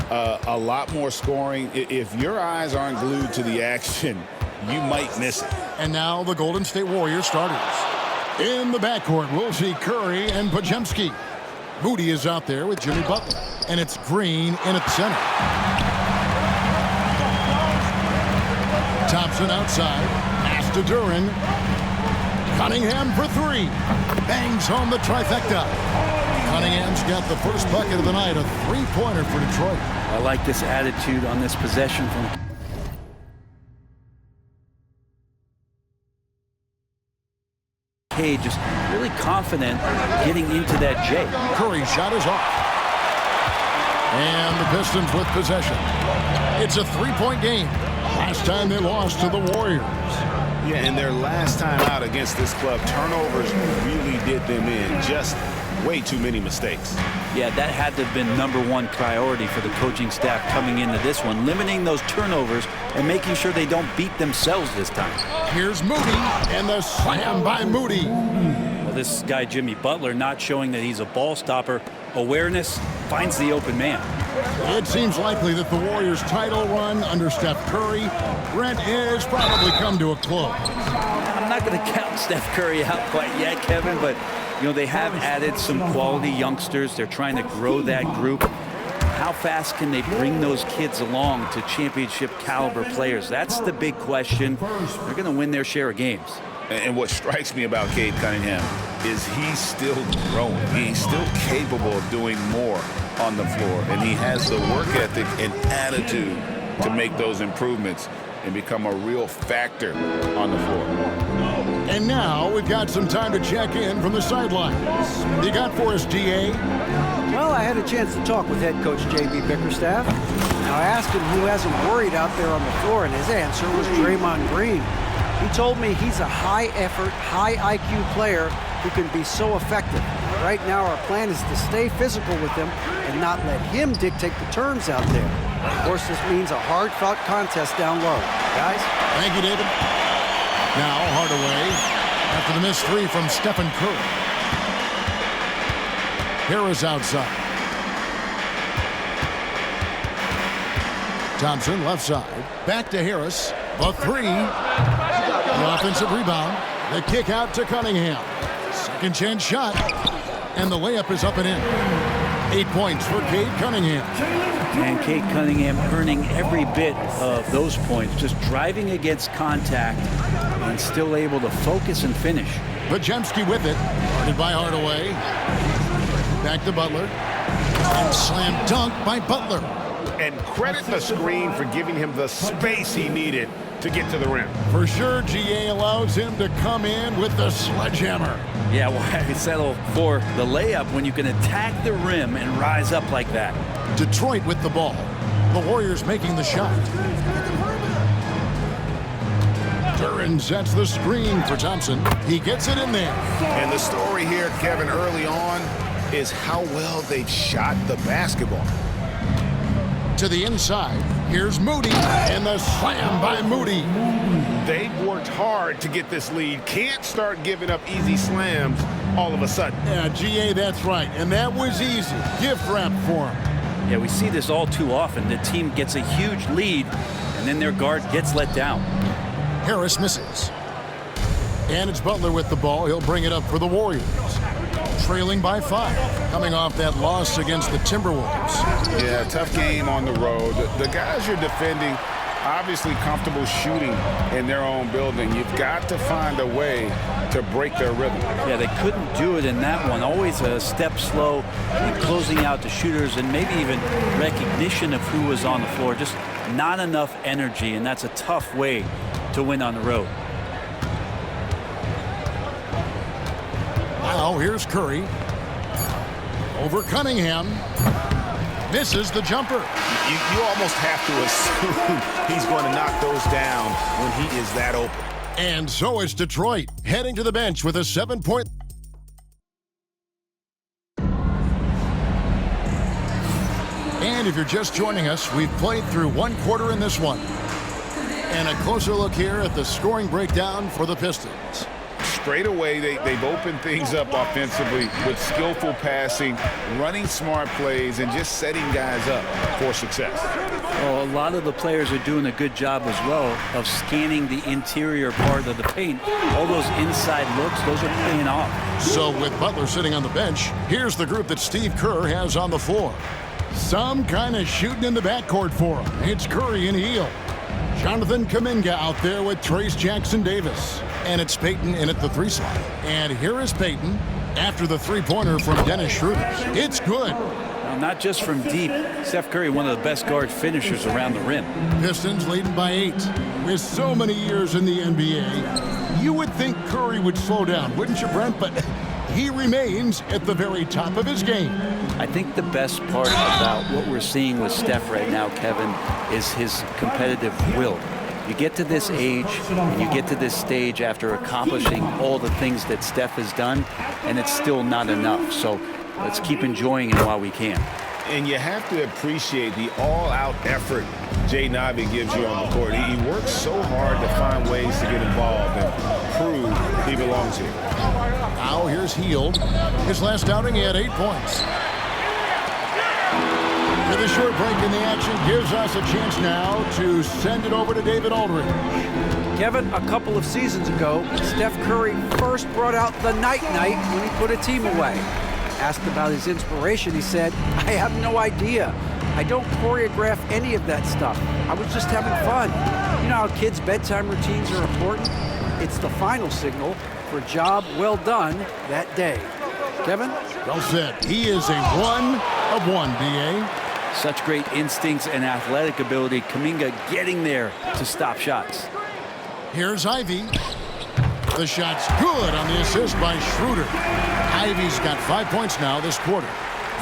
a lot more scoring. If your eyes aren't glued to the action, you might miss it. And now the Golden State Warriors starters. In the backcourt, we'll see Curry and Podziemski. Moody is out there with Jimmy Butler. And it's Green in at center. Thompson outside. Pass to Duren. Cunningham for three. Bangs home the trifecta. Cunningham's got the first bucket of the night, a three-pointer for Detroit. I like this attitude on this possession from Cade, just really confident getting into that J. Curry's shot is off. And the Pistons with possession. It's a three-point game. Last time they lost to the Warriors. Yeah, and their last time out against this club, turnovers really did them in. Just way too many mistakes. Yeah, that had to have been #1 priority for the coaching staff coming into this one, limiting those turnovers and making sure they don't beat themselves this time. Here's Moody, and the slam by Moody. Well, this guy Jimmy Butler not showing that he's a ball stopper. Awareness finds the open man. It seems likely that the Warriors' title run under Steph Curry, Brent, has probably come to a close. I'm not going to count Steph Curry out quite yet, Kevin, but you know, they have added some quality youngsters. They're trying to grow that group. How fast can they bring those kids along to championship caliber players? That's the big question. They're going to win their share of games. And what strikes me about Cade Cunningham is he's still growing. He's still capable of doing more on the floor. And he has the work ethic and attitude to make those improvements and become a real factor on the floor. And now we've got some time to check in from the sidelines. You got for us, DA? Well, I had a chance to talk with head coach J.B. Bickerstaff. Now, I asked him who hasn't worried out there on the floor, and his answer was Draymond Green. He told me he's a high-effort, high-IQ player who can be so effective. Right now, our plan is to stay physical with him and not let him dictate the terms out there. Of course, this means a hard-fought contest down low. Guys? Thank you, David. Now, Hardaway, after the missed three from Stephen Curry. Harris outside. Thompson, left side. Back to Harris. A three. The offensive rebound. The kick out to Cunningham. Second chance shot. And the layup is up and in. 8 points for Cade Cunningham. And Cade Cunningham earning every bit of those points, just driving against contact and still able to focus and finish. Podziemski with it. Guarded by Hardaway. Back to Butler. And slam dunk by Butler. And credit the screen for giving him the space he needed to get to the rim. For sure, GA allows him to come in with the sledgehammer. Yeah, why settle for the layup when you can attack the rim and rise up like that? Detroit with the ball. The Warriors making the shot. Duren sets the screen for Thompson. He gets it in there. And the story here, Kevin, early on is how well they've shot the basketball. To the inside, here's Moody, and the slam by Moody. They've worked hard to get this lead. Can't start giving up easy slams all of a sudden. Yeah, GA, that's right, and that was easy. Gift wrap for him. Yeah, we see this all too often. The team gets a huge lead, and then their guard gets let down. Harris misses. And it's Butler with the ball. He'll bring it up for the Warriors. Trailing by 5, coming off that loss against the Timberwolves. Yeah, tough game on the road. The guys you're defending, obviously comfortable shooting in their own building. You've got to find a way to break their rhythm. Yeah, they couldn't do it in that one. Always a step slow in closing out the shooters and maybe even recognition of who was on the floor. Just not enough energy, and that's a tough way to win on the road. Now here's Curry. Over Cunningham. Misses the jumper. You almost have to assume he's going to knock those down when he is that open. And so it's Detroit heading to the bench with a 7-point. And if you're just joining us, we've played through one quarter in this one. And a closer look here at the scoring breakdown for the Pistons. straight away, they've opened things up offensively with skillful passing, running smart plays, and just setting guys up for success. Well, a lot of the players are doing a good job as well of scanning the interior part of the paint. All those inside looks, those are paying off. So with Butler sitting on the bench, here's the group that Steve Kerr has on the floor. Some kind of shooting in the backcourt for him. It's Curry and Hield. Jonathan Kuminga out there with Trace Jackson-Davis. And it's Payton in at the 3 slot. And here is Payton after the three-pointer from Dennis Schroeder. It's good. Now, not just from deep. Steph Curry, one of the best guard finishers around the rim. Pistons leading by 8. With so many years in the NBA, you would think Curry would slow down, wouldn't you, Brent? But he remains at the very top of his game. I think the best part about what we're seeing with Steph right now, Kevin, is his competitive will. You get to this age, and you get to this stage after accomplishing all the things that Steph has done, and it's still not enough. So let's keep enjoying it while we can. And you have to appreciate the all-out effort Jaden Ivey gives you on the court. He works so hard to find ways to get involved and prove he belongs here. Now here's Hield. His last outing, he had 8 points. With a short break in the action, gives us a chance now to send it over to David Aldridge. Kevin, a couple of seasons ago, Steph Curry first brought out the night-night when he put a team away. Asked about his inspiration, he said, "I have no idea. I don't choreograph any of that stuff. I was just having fun." You know how kids' bedtime routines are important? It's the final signal for a job well done that day. Kevin? Well said. He is a 1 of 1, B.A. Such great instincts and athletic ability. Kuminga getting there to stop shots. Here's Ivey. The shot's good on the assist by Schroeder. Ivey's got 5 points now this quarter.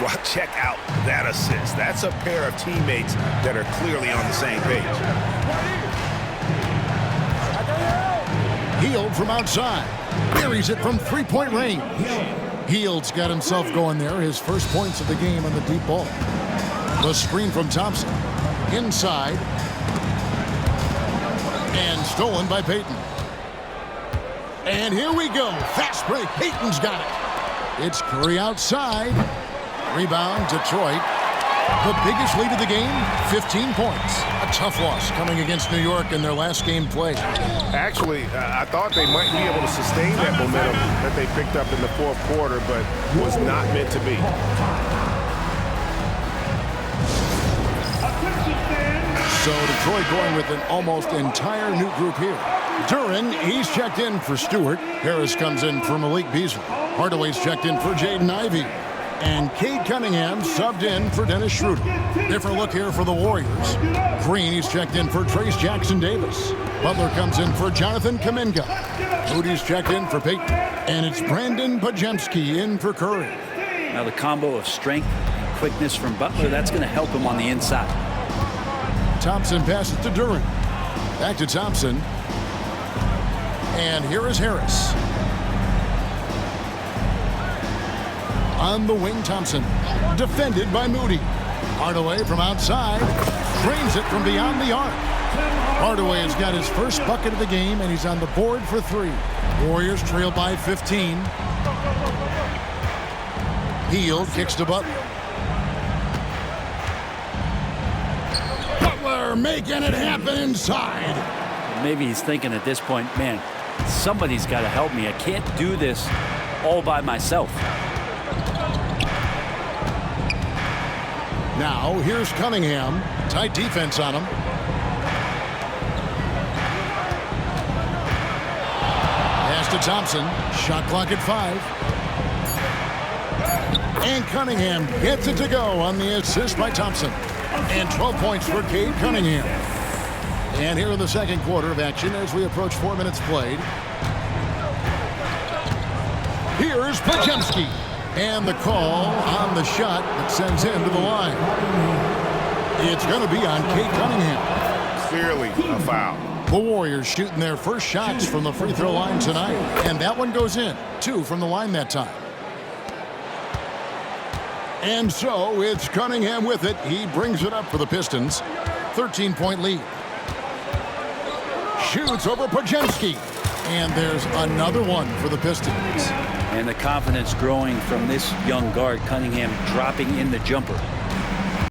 Well, check out that assist. That's a pair of teammates that are clearly on the same page. Hield from outside. Buries it from three-point range. Hield's got himself going there. His first points of the game on the deep ball. The screen from Thompson. Inside. And stolen by Payton. And here we go. Fast break. Payton's got it. It's Curry outside. Rebound, Detroit. The biggest lead of the game, 15 points. A tough loss coming against New York in their last game played. Actually, I thought they might be able to sustain that momentum that they picked up in the fourth quarter, but was not meant to be. So Detroit going with an almost entire new group here. Duren, he's checked in for Stewart. Harris comes in for Malik Beasley. Hardaway's checked in for Jaden Ivey. And Cade Cunningham subbed in for Dennis Schroeder. Different look here for the Warriors. Green, he's checked in for Trace Jackson-Davis. Butler comes in for Jonathan Kuminga. Moody's checked in for Payton. And it's Brandon Podziemski in for Curry. Now the combo of strength and quickness from Butler, that's going to help him on the inside. Thompson passes to Duren. Back to Thompson. And here is Harris. On the wing, Thompson. Defended by Moody. Hardaway from outside. Drains it from beyond the arc. Hardaway has got his first bucket of the game, and he's on the board for 3. Warriors trail by 15. Hield kicks to Butler. Butler making it happen inside. Maybe he's thinking at this point, man, somebody's got to help me. I can't do this all by myself. Now, here's Cunningham. Tight defense on him. Pass to Thompson. Shot clock at 5. And Cunningham gets it to go on the assist by Thompson. And 12 points for Cade Cunningham. And here in the second quarter of action as we approach 4 minutes played. Here's Podziemski. And the call on the shot that sends him to the line. It's going to be on Cade Cunningham. Clearly a foul. The Warriors shooting their first shots from the free throw line tonight. And that one goes in. 2 from the line that time. And so it's Cunningham with it. He brings it up for the Pistons. 13-point lead. Shoots over Podziemski. And there's another one for the Pistons. And the confidence growing from this young guard, Cunningham, dropping in the jumper.